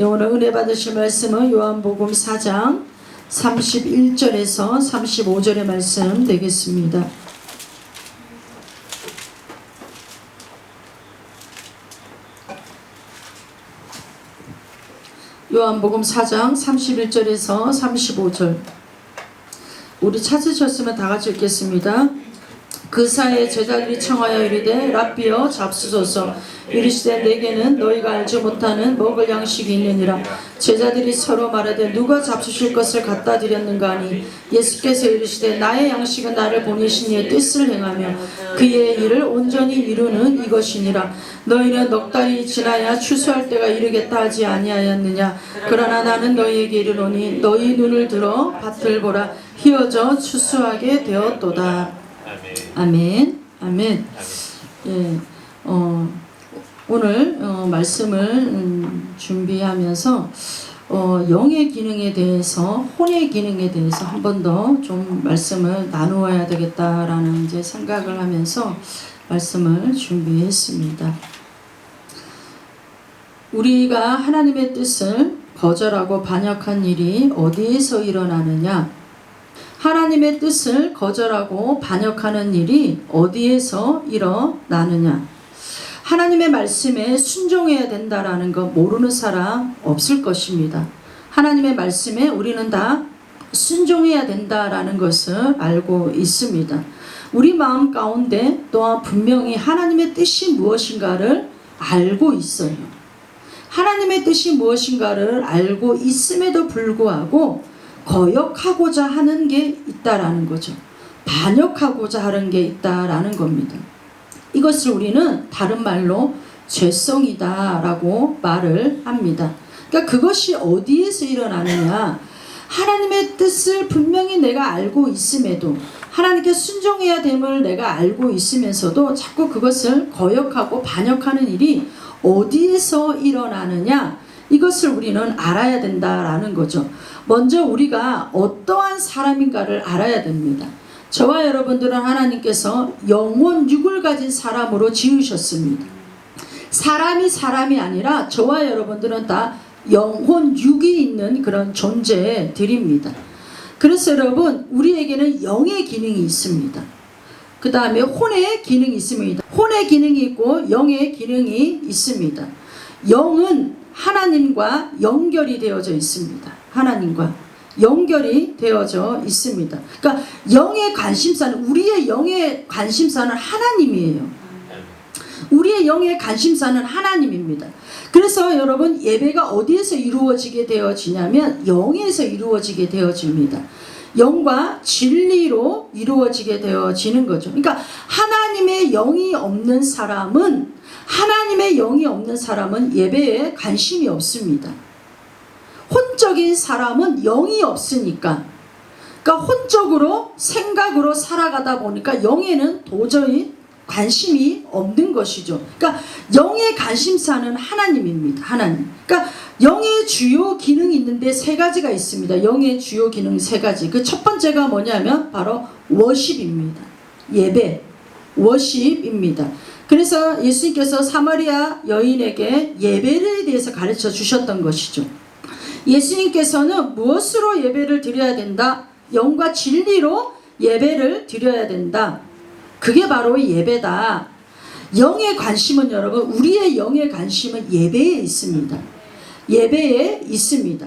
오늘 은혜 받으실 말씀은 요한복음 4장 31절에서 35절의 말씀 되겠습니다. 요한복음 4장 31절에서 35절. 우리 찾으셨으면 다 같이 읽겠습니다. 그 사이에 제자들이 청하여 이르되 랍비여 잡수소서. 이르시되 내게는 너희가 알지 못하는 먹을 양식이 있느니라. 제자들이 서로 말하되 누가 잡수실 것을 갖다 드렸는가 하니 예수께서 이르시되 나의 양식은 나를 보내신 이의 뜻을 행하며 그의 일을 온전히 이루는 이것이니라. 너희는 넉 달이 지나야 추수할 때가 이르겠다 하지 아니하였느냐. 그러나 나는 너희에게 이르노니 너희 눈을 들어 밭을 보라. 휘어져 추수하게 되었도다. 아멘. 아멘. 예, 오늘 말씀을 준비하면서 영의 기능에 대해서, 혼의 기능에 대해서 한 번 더 좀 말씀을 나누어야 되겠다라는 이제 생각을 하면서 말씀을 준비했습니다. 우리가 하나님의 뜻을 거절하고 반역한 일이 어디에서 일어나느냐? 하나님의 뜻을 거절하고 반역하는 일이 어디에서 일어나느냐? 하나님의 말씀에 순종해야 된다라는 거 모르는 사람 없을 것입니다. 하나님의 말씀에 우리는 다 순종해야 된다라는 것을 알고 있습니다. 우리 마음 가운데 또한 분명히 하나님의 뜻이 무엇인가를 알고 있어요. 하나님의 뜻이 무엇인가를 알고 있음에도 불구하고 거역하고자 하는 게 있다라는 거죠. 반역하고자 하는 게 있다라는 겁니다. 이것을 우리는 다른 말로 죄성이다라고 말을 합니다. 그러니까 그것이 어디에서 일어나느냐? 하나님의 뜻을 분명히 내가 알고 있음에도, 하나님께 순종해야 됨을 내가 알고 있으면서도 자꾸 그것을 거역하고 반역하는 일이 어디에서 일어나느냐? 이것을 우리는 알아야 된다라는 거죠. 먼저 우리가 어떠한 사람인가를 알아야 됩니다. 저와 여러분들은 하나님께서 영혼 육을 가진 사람으로 지으셨습니다. 사람이 아니라 저와 여러분들은 다 영혼 육이 있는 그런 존재들입니다. 그래서 여러분, 우리에게는 영의 기능이 있습니다. 그 다음에 혼의 기능이 있습니다. 혼의 기능이 있고 영의 기능이 있습니다. 영은 하나님과 연결이 되어져 있습니다. 하나님과 연결이 되어져 있습니다. 그러니까 영의 관심사는, 우리의 영의 관심사는 하나님이에요. 우리의 영의 관심사는 하나님입니다. 그래서 여러분, 예배가 어디에서 이루어지게 되어지냐면 영에서 이루어지게 되어집니다. 영과 진리로 이루어지게 되어지는 거죠. 그러니까 하나님의 영이 없는 사람은 예배에 관심이 없습니다. 혼적인 사람은 영이 없으니까, 그러니까 혼적으로 생각으로 살아가다 보니까 영에는 도저히 관심이 없는 것이죠. 그러니까 영의 관심사는 하나님입니다. 하나님. 그러니까 영의 주요 기능이 있는데 세 가지가 있습니다. 영의 주요 기능 세 가지. 그 첫 번째가 뭐냐면 바로 워십입니다. 예배, 워십입니다. 그래서 예수님께서 사마리아 여인에게 예배에 대해서 가르쳐 주셨던 것이죠. 예수님께서는 무엇으로 예배를 드려야 된다? 영과 진리로 예배를 드려야 된다. 그게 바로 예배다. 영의 관심은, 여러분, 우리의 영의 관심은 예배에 있습니다. 예배에 있습니다.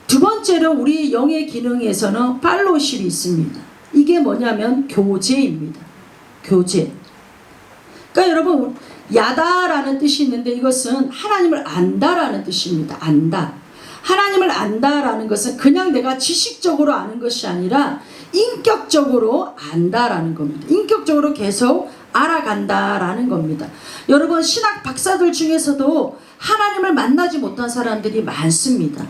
두 번째로 우리의 영의 기능에서는 팔로우십이 있습니다. 이게 뭐냐면 교제입니다. 교제. 그러니까 여러분, 야다라는 뜻이 있는데 이것은 하나님을 안다라는 뜻입니다. 안다. 하나님을 안다라는 것은 그냥 내가 지식적으로 아는 것이 아니라 인격적으로 안다라는 겁니다. 인격적으로 계속 알아간다라는 겁니다. 여러분, 신학 박사들 중에서도 하나님을 만나지 못한 사람들이 많습니다.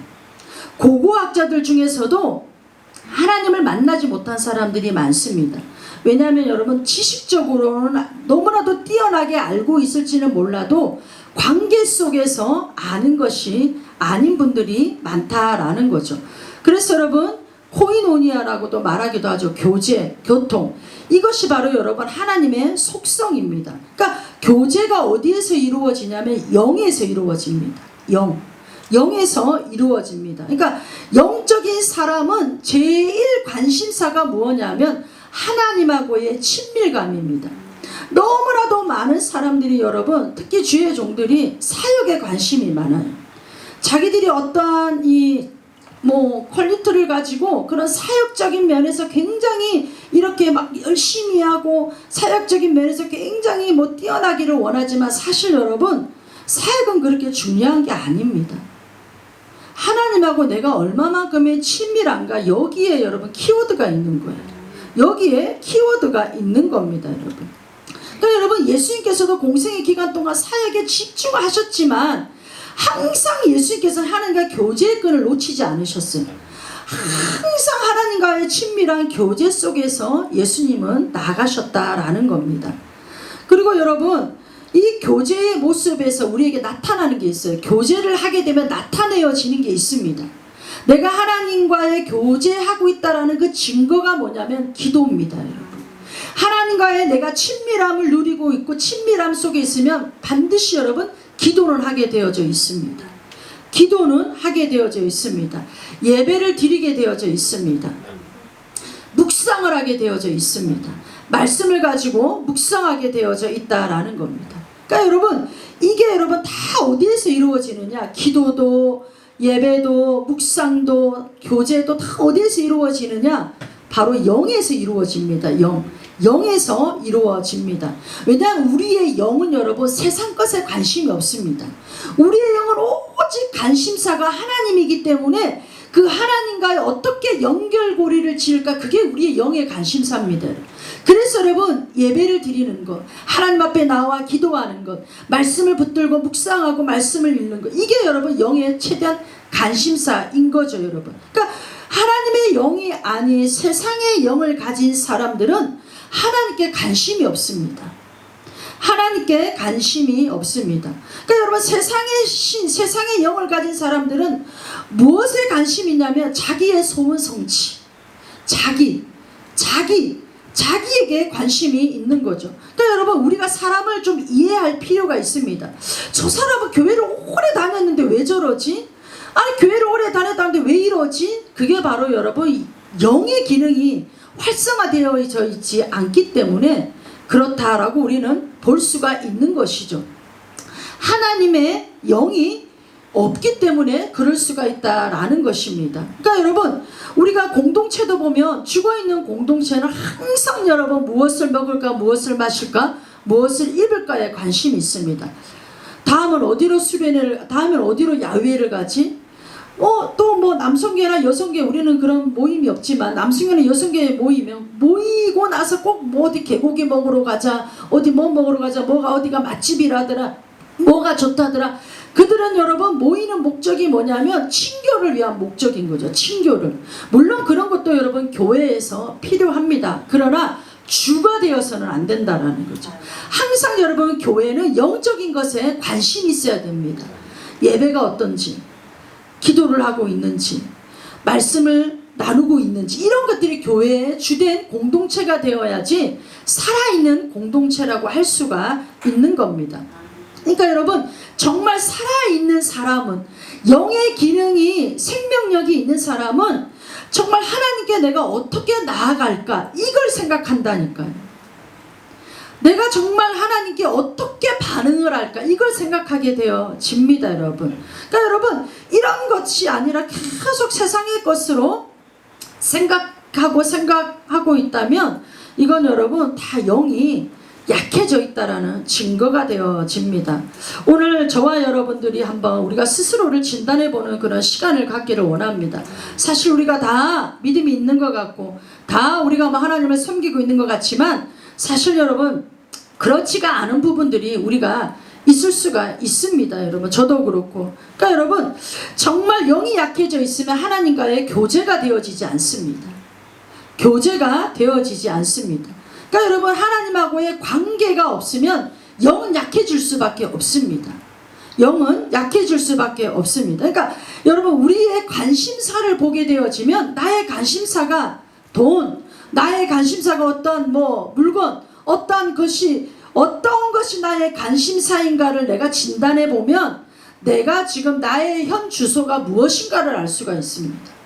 고고학자들 중에서도 하나님을 만나지 못한 사람들이 많습니다. 왜냐하면 여러분, 지식적으로는 너무나도 뛰어나게 알고 있을지는 몰라도 관계 속에서 아는 것이 아닌 분들이 많다라는 거죠. 그래서 여러분, 코이노니아라고도 말하기도 하죠. 교제, 교통. 이것이 바로 여러분 하나님의 속성입니다. 그러니까 교제가 어디에서 이루어지냐면 영에서 이루어집니다. 영. 영에서 이루어집니다. 그러니까 영적인 사람은 제일 관심사가 무엇냐면 하나님하고의 친밀감입니다. 너무나도 많은 사람들이 여러분, 특히 주의 종들이 사역에 관심이 많아요. 자기들이 어떠한 퀄리티를 가지고 그런 사역적인 면에서 굉장히 이렇게 막 열심히 하고 사역적인 면에서 굉장히 뛰어나기를 원하지만 사실 여러분, 사역은 그렇게 중요한 게 아닙니다. 하나님하고 내가 얼마만큼의 친밀한가, 여기에 여러분 키워드가 있는 거예요. 여기에 키워드가 있는 겁니다, 여러분. 그러니까 여러분, 예수님께서도 공생의 기간 동안 사역에 집중하셨지만 항상 예수님께서 하나님과 교제의 끈을 놓치지 않으셨어요. 항상 하나님과의 친밀한 교제 속에서 예수님은 나가셨다라는 겁니다. 그리고 여러분, 이 교제의 모습에서 우리에게 나타나는 게 있어요. 교제를 하게 되면 나타내어지는 게 있습니다. 내가 하나님과의 교제하고 있다라는 그 증거가 뭐냐면 기도입니다, 여러분. 하나님과의 내가 친밀함을 누리고 있고 친밀함 속에 있으면 반드시 여러분 기도는 하게 되어져 있습니다. 기도는 하게 되어져 있습니다. 예배를 드리게 되어져 있습니다. 묵상을 하게 되어져 있습니다. 말씀을 가지고 묵상하게 되어져 있다라는 겁니다. 그러니까 여러분, 이게 여러분 다 어디에서 이루어지느냐? 기도도, 예배도, 묵상도, 교제도 다 어디에서 이루어지느냐? 바로 영에서 이루어집니다. 영에서 이루어집니다. 왜냐하면 우리의 영은 여러분 세상 것에 관심이 없습니다. 우리의 영은 오직 관심사가 하나님이기 때문에 그 하나님과의 어떻게 연결고리를 지을까, 그게 우리의 영의 관심사입니다. 그래서 여러분, 예배를 드리는 것, 하나님 앞에 나와 기도하는 것, 말씀을 붙들고 묵상하고 말씀을 읽는 것, 이게 여러분 영의 최대한 관심사인 거죠, 여러분. 그러니까 하나님의 영이 아닌 세상의 영을 가진 사람들은 하나님께 관심이 없습니다. 하나님께 관심이 없습니다. 그러니까 여러분, 세상의 신, 세상의 영을 가진 사람들은 무엇에 관심이 있냐면 자기의 소원 성취, 자기에게 관심이 있는 거죠. 그러니까 여러분, 우리가 사람을 좀 이해할 필요가 있습니다. 저 사람은 교회를 오래 다녔는데 왜 저러지? 아니, 교회를 오래 다녔다는데 왜 이러지? 그게 바로 여러분 영의 기능이 활성화되어 있지 않기 때문에 그렇다라고 우리는 볼 수가 있는 것이죠. 하나님의 영이 없기 때문에 그럴 수가 있다라는 것입니다. 그러니까 여러분, 우리가 공동체도 보면, 죽어있는 공동체는 항상 여러분 무엇을 먹을까, 무엇을 마실까, 무엇을 입을까에 관심이 있습니다. 다음은 어디로 다음은 어디로 야외를 가지? 또 남성계나 여성계, 우리는 그런 모임이 없지만 남성계나 여성계 모이고 나서 꼭 어디 개고기 먹으러 가자, 어디 먹으러 가자, 어디가 맛집이라더라, 뭐가 좋다더라. 그들은 여러분 모이는 목적이 뭐냐면 친교를 위한 목적인 거죠. 친교를. 물론 그런 것도 여러분 교회에서 필요합니다. 그러나 주가 되어서는 안 된다라는 거죠. 항상 여러분 교회는 영적인 것에 관심이 있어야 됩니다. 예배가 어떤지, 기도를 하고 있는지, 말씀을 나누고 있는지, 이런 것들이 교회의 주된 공동체가 되어야지 살아있는 공동체라고 할 수가 있는 겁니다. 그러니까 여러분, 정말 살아있는 사람은, 영의 기능이, 생명력이 있는 사람은 정말 하나님께 내가 어떻게 나아갈까, 이걸 생각한다니까요. 내가 정말 하나님께 어떻게 반응을 할까, 이걸 생각하게 되어집니다, 여러분. 그러니까 여러분, 이런 것이 아니라 계속 세상의 것으로 생각하고 있다면 이건 여러분 다 영이 약해져 있다라는 증거가 되어집니다. 오늘 저와 여러분들이 한번 우리가 스스로를 진단해보는 그런 시간을 갖기를 원합니다. 사실 우리가 다 믿음이 있는 것 같고 다 우리가 하나님을 섬기고 있는 것 같지만 사실 여러분 그렇지가 않은 부분들이 우리가 있을 수가 있습니다. 여러분, 저도 그렇고. 그러니까 여러분, 정말 영이 약해져 있으면 하나님과의 교제가 되어지지 않습니다. 교제가 되어지지 않습니다. 그러니까 여러분, 하나님하고의 관계가 없으면 영은 약해질 수밖에 없습니다. 영은 약해질 수밖에 없습니다. 그러니까 여러분, 우리의 관심사를 보게 되어지면 나의 관심사가 돈, 나의 관심사가 어떤 물건, 어떤 것이 나의 관심사인가를 내가 진단해 보면 내가 지금 나의 현 주소가 무엇인가를 알 수가 있습니다.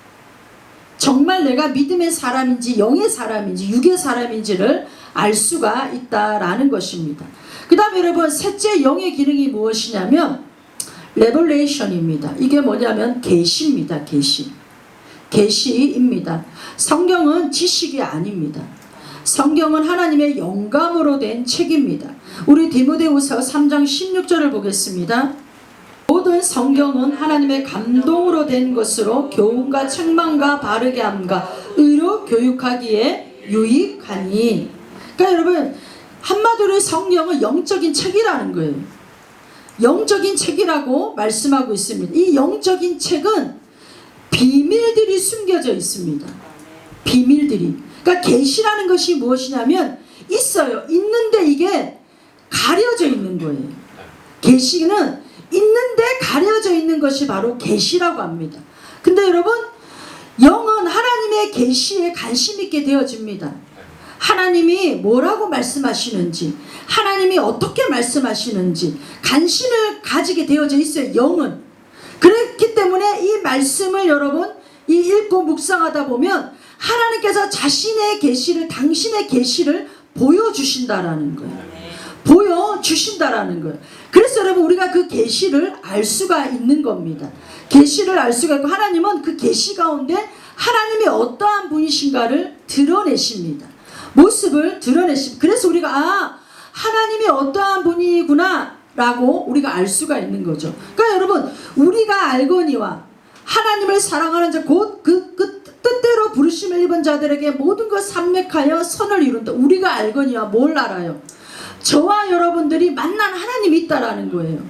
정말 내가 믿음의 사람인지 영의 사람인지 육의 사람인지를 알 수가 있다라는 것입니다. 그 다음에 여러분, 셋째 영의 기능이 무엇이냐면 레벨레이션입니다. 이게 뭐냐면 계시입니다. 계시입니다. 성경은 지식이 아닙니다. 성경은 하나님의 영감으로 된 책입니다. 우리 디모데후서 3장 16절을 보겠습니다. 모든 성경은 하나님의 감동으로 된 것으로 교훈과 책망과 바르게 함과 의로 교육하기에 유익하니. 그러니까 여러분, 한마디로 성경은 영적인 책이라는 거예요. 영적인 책이라고 말씀하고 있습니다. 이 영적인 책은 비밀들이 숨겨져 있습니다. 비밀들이. 그러니까 계시라는 것이 무엇이냐면 있어요. 있는데 이게 가려져 있는 거예요. 계시는 있는데 가려져 있는 것이 바로 계시라고 합니다. 근데 여러분, 영은 하나님의 계시에 관심 있게 되어집니다. 하나님이 뭐라고 말씀하시는지, 하나님이 어떻게 말씀하시는지 관심을 가지게 되어져 있어요. 영은. 그렇기 때문에 이 말씀을 여러분 읽고 묵상하다 보면 하나님께서 자신의 계시를, 당신의 계시를 보여주신다라는 거예요. 보여주신다라는 거예요. 그래서 여러분, 우리가 그 계시를 알 수가 있는 겁니다. 계시를 알 수가 있고, 하나님은 그 계시 가운데 하나님이 어떠한 분이신가를 드러내십니다. 모습을 드러내십니다. 그래서 우리가 하나님이 어떠한 분이구나 라고 우리가 알 수가 있는 거죠. 그러니까 여러분, 우리가 알거니와 하나님을 사랑하는 자 곧 그 뜻대로 부르심을 입은 자들에게 모든 것 산맥하여 선을 이룬다. 우리가 알거니와 뭘 알아요? 저와 여러분들이 만난 하나님이 있다라는 거예요.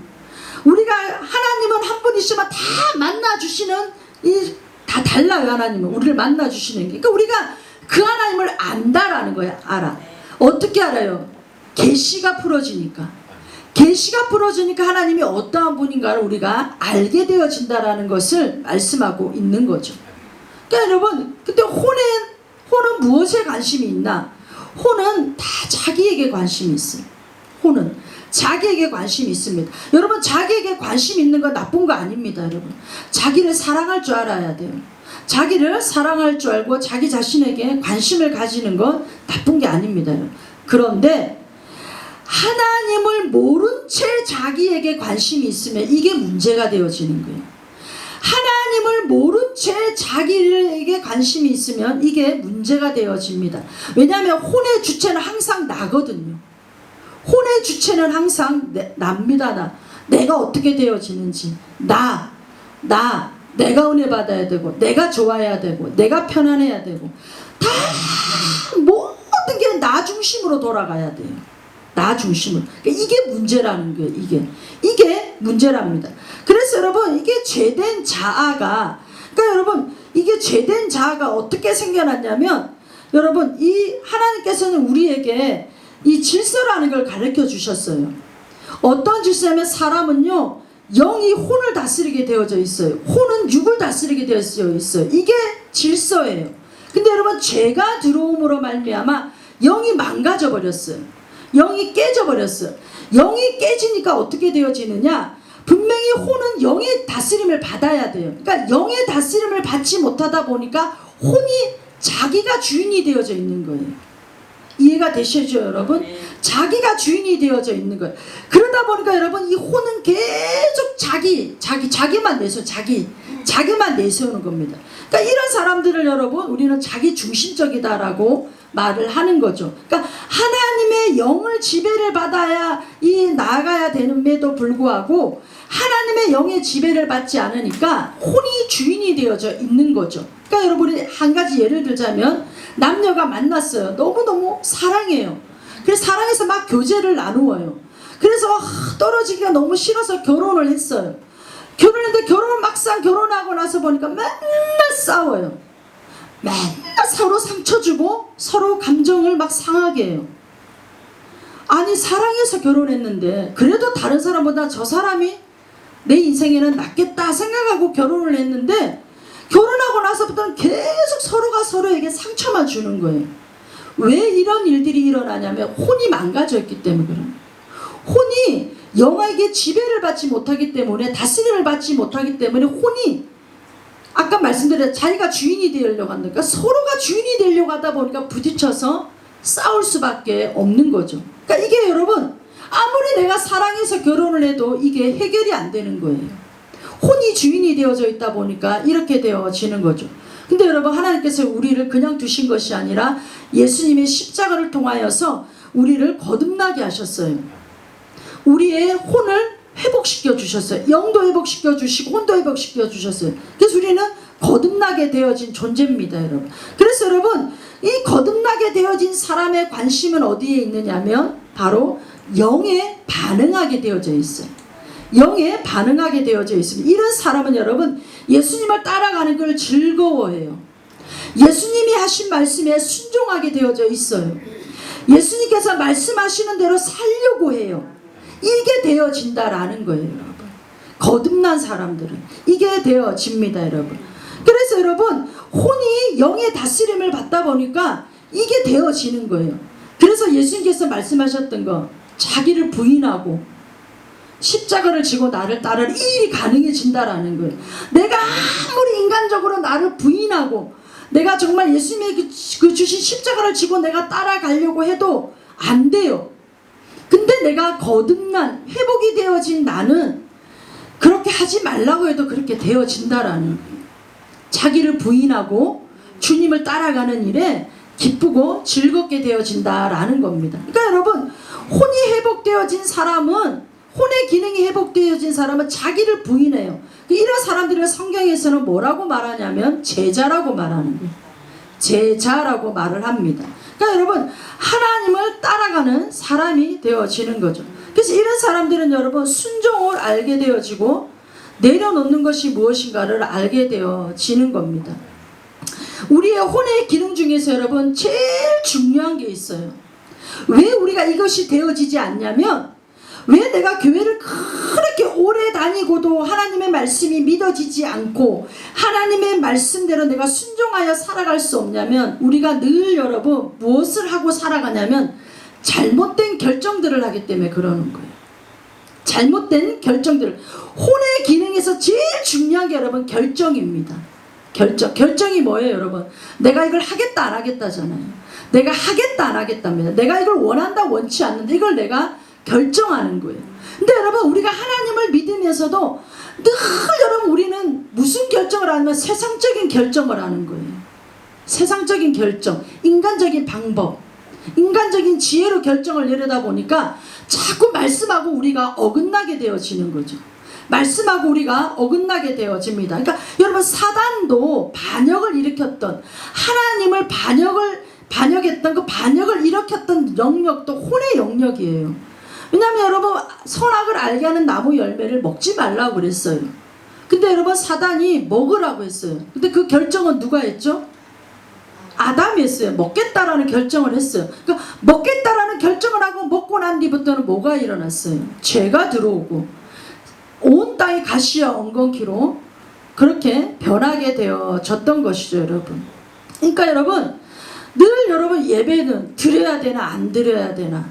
우리가, 하나님은 한 분이시면 다 만나주시는, 다 달라요. 하나님은 우리를 만나주시는 게. 그러니까 우리가 그 하나님을 안다라는 거예요. 알아. 어떻게 알아요? 계시가 풀어지니까. 계시가 풀어지니까 하나님이 어떠한 분인가를 우리가 알게 되어진다라는 것을 말씀하고 있는 거죠. 그러니까 여러분, 근데 혼은 무엇에 관심이 있나? 혼은 다 자기에게 관심이 있어요. 혼은 자기에게 관심이 있습니다. 여러분, 자기에게 관심 있는 건 나쁜 거 아닙니다. 여러분, 자기를 사랑할 줄 알아야 돼요. 자기를 사랑할 줄 알고 자기 자신에게 관심을 가지는 건 나쁜 게 아닙니다. 그런데 하나님을 모른 채 자기에게 관심이 있으면 이게 문제가 되어지는 거예요. 하나님을 모른 채 자기에게 관심이 있으면 이게 문제가 되어집니다. 왜냐하면 혼의 주체는 항상 나거든요. 혼의 주체는 항상 납니다. 내가 어떻게 되어지는지, 내가 은혜 받아야 되고, 내가 좋아야 되고, 내가 편안해야 되고, 다 모든 게 나 중심으로 돌아가야 돼요. 나 중심으로. 그러니까 이게 문제라는 거예요. 이게 문제랍니다. 그래서 여러분, 이게 죄된 자아가, 그러니까 여러분, 이게 죄된 자아가 어떻게 생겨났냐면, 여러분, 이 하나님께서는 우리에게 이 질서라는 걸 가르쳐 주셨어요. 어떤 질서냐면, 사람은요, 영이 혼을 다스리게 되어져 있어요. 혼은 육을 다스리게 되어져 있어요. 이게 질서예요. 근데 여러분, 죄가 들어옴으로 말미암아 영이 망가져 버렸어요. 영이 깨져 버렸어요. 영이 깨지니까 어떻게 되어지느냐? 분명히 혼은 영의 다스림을 받아야 돼요. 그러니까 영의 다스림을 받지 못하다 보니까 혼이 자기가 주인이 되어져 있는 거예요. 이해가 되시죠, 여러분? 자기가 주인이 되어져 있는 거예요. 그러다 보니까 여러분, 이 혼은 계속 자기만 자기만 내세우는 겁니다. 그러니까 이런 사람들을 여러분, 우리는 자기 중심적이다라고 말을 하는 거죠. 그러니까 하나님의 영을 지배를 받아야 나아가야 되는데도 불구하고 하나님의 영의 지배를 받지 않으니까 혼이 주인이 되어져 있는 거죠. 그러니까 여러분이 한 가지 예를 들자면, 남녀가 만났어요. 너무너무 사랑해요. 그래서 사랑해서 막 교제를 나누어요. 그래서 떨어지기가 너무 싫어서 결혼을 했어요. 결혼했는데 막상 결혼하고 나서 보니까 맨날 싸워요. 맨날 서로 상처 주고 서로 감정을 막 상하게 해요. 아니, 사랑해서 결혼했는데 그래도 다른 사람보다 저 사람이 내 인생에는 낫겠다 생각하고 결혼을 했는데, 결혼하고 나서부터는 계속 서로가 서로에게 상처만 주는 거예요. 왜 이런 일들이 일어나냐면 혼이 망가져 있기 때문에 그래요. 혼이 영에게 지배를 받지 못하기 때문에, 다스림을 받지 못하기 때문에 혼이, 아까 말씀드린 자기가 주인이 되려고 한다. 그러니까 서로가 주인이 되려고 하다 보니까 부딪혀서 싸울 수밖에 없는 거죠. 그러니까 이게 여러분, 아무리 내가 사랑해서 결혼을 해도 이게 해결이 안 되는 거예요. 혼이 주인이 되어져 있다 보니까 이렇게 되어지는 거죠. 근데 여러분, 하나님께서 우리를 그냥 두신 것이 아니라 예수님의 십자가를 통하여서 우리를 거듭나게 하셨어요. 우리의 혼을 회복시켜 주셨어요. 영도 회복시켜 주시고 혼도 회복시켜 주셨어요. 그래서 우리는 거듭나게 되어진 존재입니다, 여러분. 그래서 여러분, 이 거듭나게 되어진 사람의 관심은 어디에 있느냐면 바로 영에 반응하게 되어져 있어요. 영에 반응하게 되어져 있습니다. 이런 사람은 여러분, 예수님을 따라가는 걸 즐거워해요. 예수님이 하신 말씀에 순종하게 되어져 있어요. 예수님께서 말씀하시는 대로 살려고 해요. 이게 되어진다라는 거예요, 여러분. 거듭난 사람들은 이게 되어집니다, 여러분. 그래서 여러분, 혼이 영의 다스림을 받다 보니까 이게 되어지는 거예요. 그래서 예수님께서 말씀하셨던 거, 자기를 부인하고 십자가를 지고 나를 따르라, 이 일이 가능해진다라는 거예요. 내가 아무리 인간적으로 나를 부인하고 내가 정말 예수님의 그 주신 십자가를 지고 내가 따라가려고 해도 안 돼요. 근데 내가 거듭난, 회복이 되어진 나는 그렇게 하지 말라고 해도 그렇게 되어진다라는 거예요. 자기를 부인하고 주님을 따라가는 일에 기쁘고 즐겁게 되어진다라는 겁니다. 그러니까 여러분, 혼이 회복되어진 사람은, 혼의 기능이 회복되어진 사람은 자기를 부인해요. 이런 사람들을 성경에서는 뭐라고 말하냐면 제자라고 말하는 거예요. 제자라고 말을 합니다. 그러니까 여러분, 하나님을 따라가는 사람이 되어지는 거죠. 그래서 이런 사람들은 여러분, 순종을 알게 되어지고 내려놓는 것이 무엇인가를 알게 되어지는 겁니다. 우리의 혼의 기능 중에서 여러분, 제일 중요한 게 있어요. 왜 우리가 이것이 되어지지 않냐면, 왜 내가 교회를 그렇게 오래 다니고도 하나님의 말씀이 믿어지지 않고 하나님의 말씀대로 내가 순종하여 살아갈 수 없냐면, 우리가 늘 여러분 무엇을 하고 살아가냐면 잘못된 결정들을 하기 때문에 그러는 거예요. 잘못된 결정들. 혼의 기능에서 제일 중요한 게 여러분 결정입니다. 결정이 뭐예요, 여러분? 내가 이걸 하겠다 안 하겠다잖아요. 내가 하겠다 안 하겠답니다. 내가 이걸 원한다 원치 않는데 이걸 내가 결정하는 거예요. 근데 여러분, 우리가 하나님을 믿으면서도 늘 여러분, 우리는 무슨 결정을 하냐면 세상적인 결정을 하는 거예요. 세상적인 결정, 인간적인 방법, 인간적인 지혜로 결정을 내려다 보니까 자꾸 말씀하고 우리가 어긋나게 되어지는 거죠. 말씀하고 우리가 어긋나게 되어집니다. 그러니까 여러분, 사단도 반역을 일으켰던, 하나님을 반역했던 그 반역을 일으켰던 영역도 혼의 영역이에요. 왜냐하면 여러분, 선악을 알게 하는 나무 열매를 먹지 말라고 그랬어요. 근데 여러분, 사단이 먹으라고 했어요. 근데 그 결정은 누가 했죠? 아담이 했어요. 먹겠다라는 결정을 했어요. 그러니까 먹겠다라는 결정을 하고 먹고 난 뒤부터는 뭐가 일어났어요? 죄가 들어오고 온 땅이 가시와 엉겅퀴로 그렇게 변하게 되어졌던 것이죠, 여러분. 그러니까 여러분, 늘 여러분, 예배는 드려야 되나 안 드려야 되나,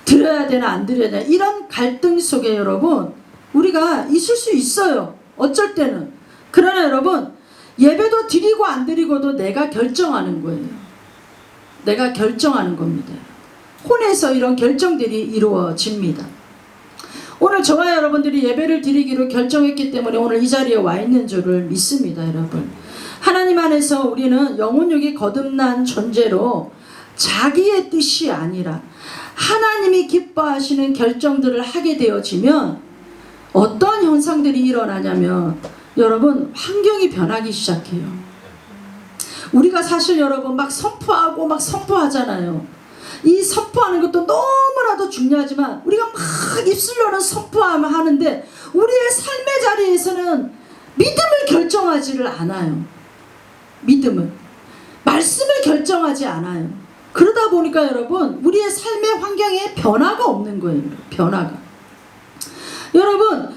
드려야 되나 안 드려야 되나, 이런 갈등 속에 여러분 우리가 있을 수 있어요, 어쩔 때는. 그러나 여러분, 예배도 드리고 안 드리고도 내가 결정하는 거예요. 내가 결정하는 겁니다. 혼에서 이런 결정들이 이루어집니다. 오늘 저와 여러분들이 예배를 드리기로 결정했기 때문에 오늘 이 자리에 와 있는 줄을 믿습니다, 여러분. 하나님 안에서 우리는 영혼육이 거듭난 존재로 자기의 뜻이 아니라 하나님이 기뻐하시는 결정들을 하게 되어지면 어떤 현상들이 일어나냐면 여러분, 환경이 변하기 시작해요. 우리가 사실 여러분 막 선포하고 막 선포하잖아요. 이 선포하는 것도 너무나도 중요하지만 우리가 막 입술로는 선포하면 하는데 우리의 삶의 자리에서는 믿음을 결정하지를 않아요. 믿음을, 말씀을 결정하지 않아요. 그러다 보니까 여러분, 우리의 삶의 환경에 변화가 없는 거예요. 변화가. 여러분,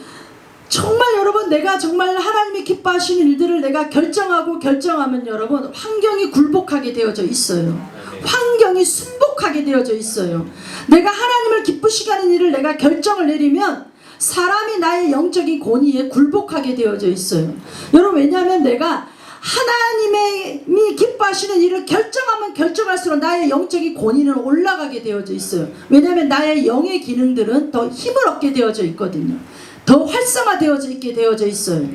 정말 여러분, 내가 정말 하나님이 기뻐하시는 일들을 내가 결정하면 여러분, 환경이 굴복하게 되어져 있어요. 환경이 순복하게 되어져 있어요. 내가 하나님을 기쁘시게 하는 일을 내가 결정을 내리면 사람이 나의 영적인 권위에 굴복하게 되어져 있어요. 여러분, 왜냐하면 내가 하나님이 기뻐하시는 일을 결정하면 결정할수록 나의 영적인 권위는 올라가게 되어져 있어요. 왜냐하면 나의 영의 기능들은 더 힘을 얻게 되어져 있거든요. 더 활성화되어져 있게 되어져 있어요.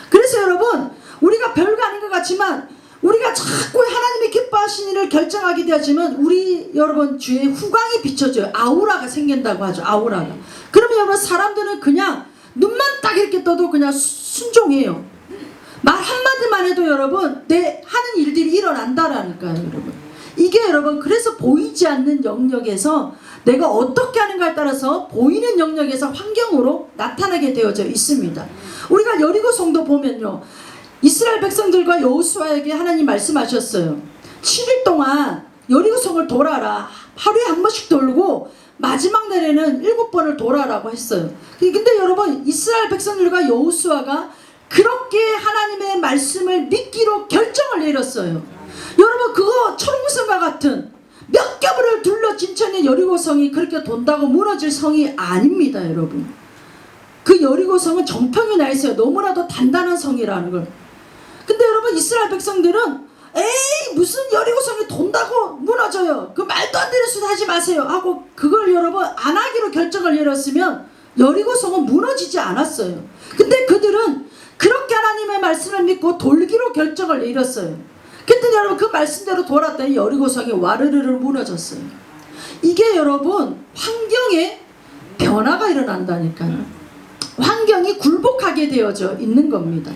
그래서 여러분, 우리가 별거 아닌 것 같지만 우리가 자꾸 하나님이 기뻐하시는 일을 결정하게 되지만 우리 여러분 주위에 후광이 비춰져요. 아우라가 생긴다고 하죠. 아우라가. 그러면 여러분, 사람들은 그냥 눈만 딱 이렇게 떠도 그냥 순종해요. 말 한마디만 해도 여러분 내 하는 일들이 일어난다라니까요. 여러분, 이게 여러분, 그래서 보이지 않는 영역에서 내가 어떻게 하는가에 따라서 보이는 영역에서 환경으로 나타나게 되어져 있습니다. 우리가 여리고 성도 보면요, 이스라엘 백성들과 여호수아에게 하나님 말씀하셨어요. 7일 동안 여리고성을 돌아라. 하루에 한 번씩 돌고 마지막 날에는 7번을 돌아라고 했어요. 근데 여러분, 이스라엘 백성들과 여호수아가 그렇게 하나님의 말씀을 믿기로 결정을 내렸어요. 여러분, 그거 초롱성과 같은 몇 겹을 둘러 진천의 여리고성이 그렇게 돈다고 무너질 성이 아닙니다. 여러분, 그 여리고성은 정평이 나 있어요. 너무나도 단단한 성이라는 걸. 근데 여러분, 이스라엘 백성들은 에이, 무슨 여리고성이 돈다고 무너져요, 그 말도 안 되는 소리 하지 마세요 하고 그걸 여러분 안 하기로 결정을 내렸으면 여리고성은 무너지지 않았어요. 근데 그들은 그렇게 하나님의 말씀을 믿고 돌기로 결정을 내렸어요. 근데 여러분, 그 말씀대로 돌았더니 여리고성이 와르르르 무너졌어요. 이게 여러분 환경에 변화가 일어난다니까요. 환경이 굴복하게 되어져 있는 겁니다.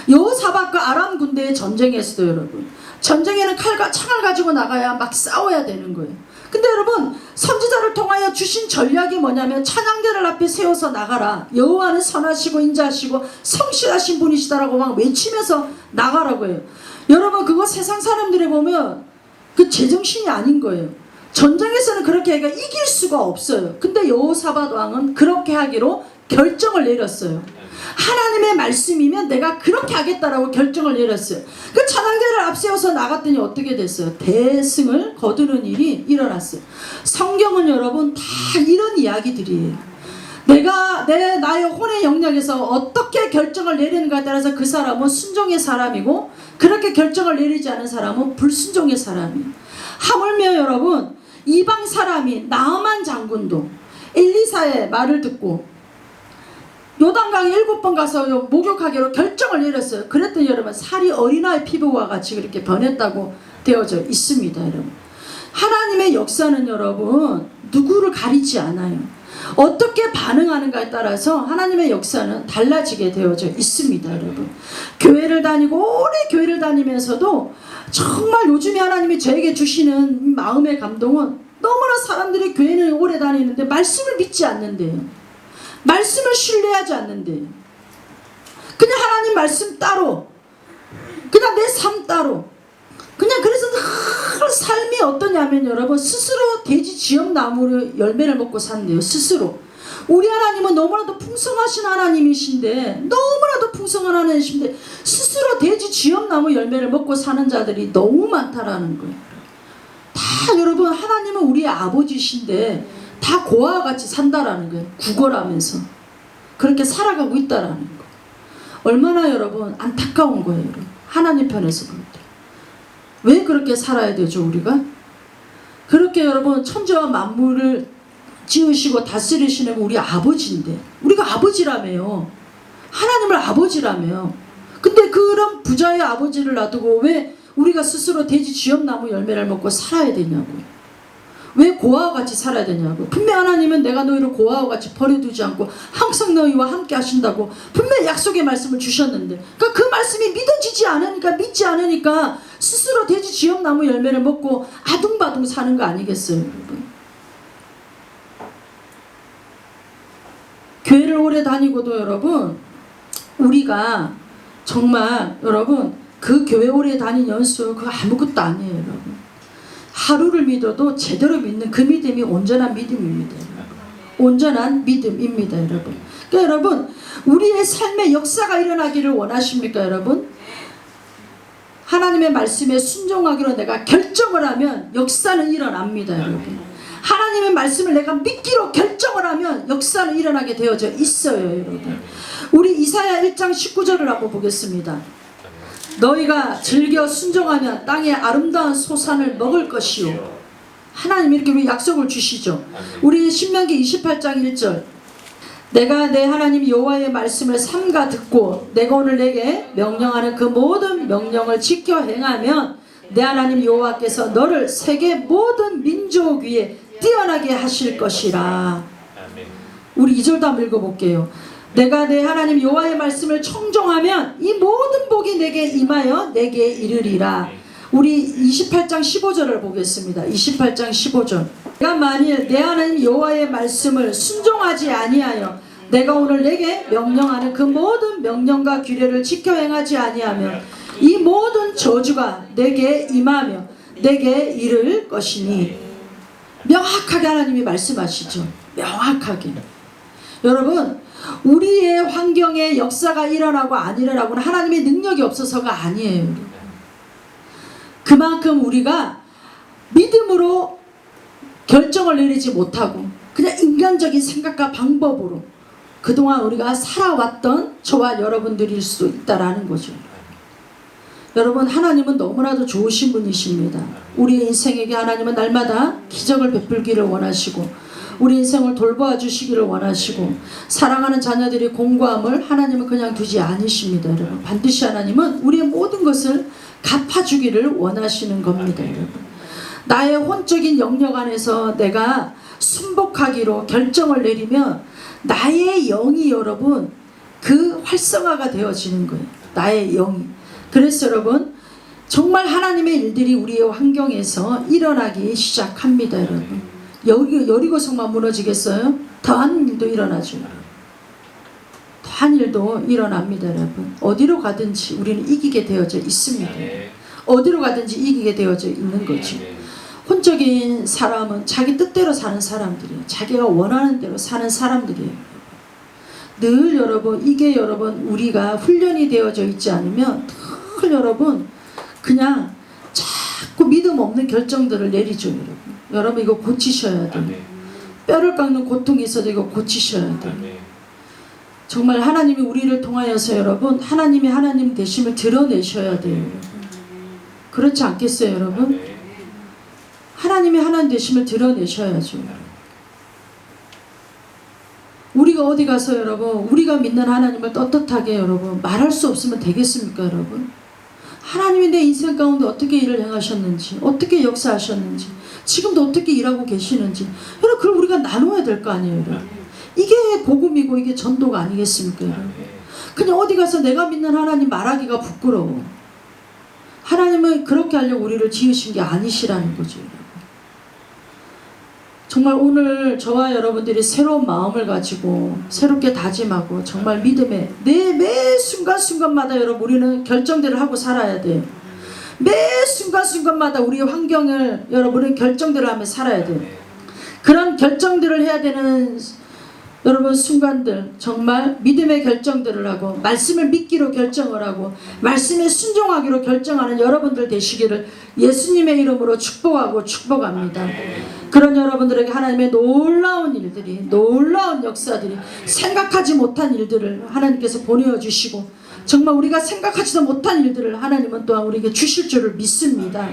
여호사밧과 아람 군대의 전쟁에서도 여러분, 전쟁에는 칼과 창을 가지고 나가야 막 싸워야 되는 거예요. 근데 여러분, 선지자를 통하여 주신 전략이 뭐냐면 찬양대를 앞에 세워서 나가라. 여호와는 선하시고 인자하시고 성실하신 분이시다라고 막 외치면서 나가라고 해요. 여러분, 그거 세상 사람들이 보면 그 제정신이 아닌 거예요. 전쟁에서는 그렇게 해가 이길 수가 없어요. 근데 여호사밧 왕은 그렇게 하기로 결정을 내렸어요. 하나님의 말씀이면 내가 그렇게 하겠다라고 결정을 내렸어요. 그 찬양대를 앞세워서 나갔더니 어떻게 됐어요? 대승을 거두는 일이 일어났어요. 성경은 여러분 다 이런 이야기들이에요. 내가 나의 혼의 영역에서 어떻게 결정을 내리는가에 따라서 그 사람은 순종의 사람이고, 그렇게 결정을 내리지 않은 사람은 불순종의 사람이에요. 하물며 여러분, 이방 사람이 나아만 장군도 엘리사의 말을 듣고 요단강에 7번 가서 목욕하기로 결정을 내렸어요. 그랬더니 여러분, 살이 어린아이 피부와 같이 그렇게 변했다고 되어져 있습니다. 여러분, 하나님의 역사는 여러분 누구를 가리지 않아요. 어떻게 반응하는가에 따라서 하나님의 역사는 달라지게 되어져 있습니다. 여러분, 교회를 다니고 오래 교회를 다니면서도 정말 요즘에 하나님이 저에게 주시는 마음의 감동은, 너무나 사람들이 교회는 오래 다니는데 말씀을 믿지 않는데요. 말씀을 신뢰하지 않는데 그냥 하나님 말씀 따로, 그냥 내 삶 따로, 그냥 그래서 늘 삶이 어떠냐면 여러분, 스스로 돼지 지엽나무로 열매를 먹고 산대요. 스스로. 우리 하나님은 너무나도 풍성하신 하나님이신데, 너무나도 풍성한 하나님이신데 스스로 돼지 지엽나무 열매를 먹고 사는 자들이 너무 많다라는 거예요. 다 여러분, 하나님은 우리의 아버지신데 다 고아와 같이 산다라는 거예요. 구걸하면서 그렇게 살아가고 있다라는 거. 얼마나 여러분 안타까운 거예요. 여러분, 하나님 편에서 볼 때. 왜 그렇게 살아야 되죠? 우리가 그렇게 여러분 천지와 만물을 지으시고 다스리시는 우리 아버지인데, 우리가 아버지라며요. 하나님을 아버지라며. 근데 그런 부자의 아버지를 놔두고 왜 우리가 스스로 돼지 지엽나무 열매를 먹고 살아야 되냐고요. 왜 고아와 같이 살아야 되냐고. 분명 하나님은 내가 너희를 고아와 같이 버려두지 않고 항상 너희와 함께 하신다고 분명 약속의 말씀을 주셨는데, 그러니까 그 말씀이 믿어지지 않으니까, 믿지 않으니까 스스로 돼지 지엽나무 열매를 먹고 아둥바둥 사는 거 아니겠어요? 여러분, 교회를 오래 다니고도 여러분, 우리가 정말 여러분 그 교회 오래 다닌 연수 그거 아무것도 아니에요. 여러분, 하루를 믿어도 제대로 믿는 그 믿음이 온전한 믿음입니다. 온전한 믿음입니다. 여러분, 그러니까 여러분, 우리의 삶의 역사가 일어나기를 원하십니까? 여러분, 하나님의 말씀에 순종하기로 내가 결정을 하면 역사는 일어납니다. 여러분, 하나님의 말씀을 내가 믿기로 결정을 하면 역사는 일어나게 되어져 있어요, 여러분. 우리 이사야 1장 19절을 한번 보겠습니다. 너희가 즐겨 순종하면 땅의 아름다운 소산을 먹을 것이요. 하나님 이렇게 우리 약속을 주시죠. 우리 신명기 28장 1절. 내가 내 하나님 여호와의 말씀을 삼가 듣고 내가 오늘 내게 명령하는 그 모든 명령을 지켜 행하면 내 하나님 여호와께서 너를 세계 모든 민족 위에 뛰어나게 하실 것이라. 우리 2절도 한번 읽어볼게요. 내가 내 하나님 여호와의 말씀을 청종하면 이 모든 복이 내게 임하여 내게 이르리라. 우리 28장 15절을 보겠습니다. 28장 15절. 내가 만일 내 하나님 여호와의 말씀을 순종하지 아니하여 내가 오늘 내게 명령하는 그 모든 명령과 규례를 지켜 행하지 아니하면 이 모든 저주가 내게 임하며 내게 이를 것이니. 명확하게 하나님이 말씀하시죠. 명확하게. 여러분, 우리의 환경에 역사가 일어나고 안 일어나고는 하나님의 능력이 없어서가 아니에요. 그만큼 우리가 믿음으로 결정을 내리지 못하고 그냥 인간적인 생각과 방법으로 그동안 우리가 살아왔던 저와 여러분들일 수도 있다라는 거죠. 여러분, 하나님은 너무나도 좋으신 분이십니다. 우리 인생에게 하나님은 날마다 기적을 베풀기를 원하시고 우리 인생을 돌보아 주시기를 원하시고 사랑하는 자녀들이 공고함을 하나님은 그냥 두지 않으십니다. 여러분, 반드시 하나님은 우리의 모든 것을 갚아주기를 원하시는 겁니다. 여러분, 나의 혼적인 영역 안에서 내가 순복하기로 결정을 내리면 나의 영이 여러분 그 활성화가 되어지는 거예요. 나의 영이. 그래서 여러분, 정말 하나님의 일들이 우리의 환경에서 일어나기 시작합니다. 여러분, 여리고성만 무너지겠어요? 더한 일도 일어나죠. 더한 일도 일어납니다. 여러분, 어디로 가든지 우리는 이기게 되어져 있습니다. 어디로 가든지 이기게 되어져 있는 거죠. 혼적인 사람은 자기 뜻대로 사는 사람들이에요. 자기가 원하는 대로 사는 사람들이에요. 늘 여러분, 이게 여러분 우리가 훈련이 되어져 있지 않으면 늘 여러분 그냥 자꾸 믿음 없는 결정들을 내리죠. 여러분 이거 고치셔야 돼요. 뼈를 깎는 고통이 있어도 이거 고치셔야 돼요. 정말 하나님이 우리를 통하여서 여러분 하나님이 하나님 되심을 드러내셔야 돼요. 그렇지 않겠어요, 여러분? 하나님이 하나님 되심을 드러내셔야죠. 우리가 어디 가서 여러분 우리가 믿는 하나님을 떳떳하게 여러분 말할 수 없으면 되겠습니까, 여러분? 하나님이 내 인생 가운데 어떻게 일을 행하셨는지, 어떻게 역사하셨는지, 지금도 어떻게 일하고 계시는지, 여러분 그걸 우리가 나눠야 될 거 아니에요, 여러분? 이게 복음이고 이게 전도가 아니겠습니까, 여러분? 그냥 어디 가서 내가 믿는 하나님 말하기가 부끄러워. 하나님은 그렇게 하려고 우리를 지으신 게 아니시라는 거죠, 여러분. 정말 오늘 저와 여러분들이 새로운 마음을 가지고 새롭게 다짐하고 정말 믿음에 매 순간순간마다 여러분 우리는 결정들을 하고 살아야 돼요. 매 순간순간마다 우리의 환경을 여러분은 결정들을 하며 살아야 돼요. 그런 결정들을 해야 되는 여러분 순간들, 정말 믿음의 결정들을 하고 말씀을 믿기로 결정을 하고 말씀에 순종하기로 결정하는 여러분들 되시기를 예수님의 이름으로 축복하고 축복합니다. 그런 여러분들에게 하나님의 놀라운 일들이, 놀라운 역사들이, 생각하지 못한 일들을 하나님께서 보내어 주시고 정말 우리가 생각하지도 못한 일들을 하나님은 또한 우리에게 주실 줄을 믿습니다.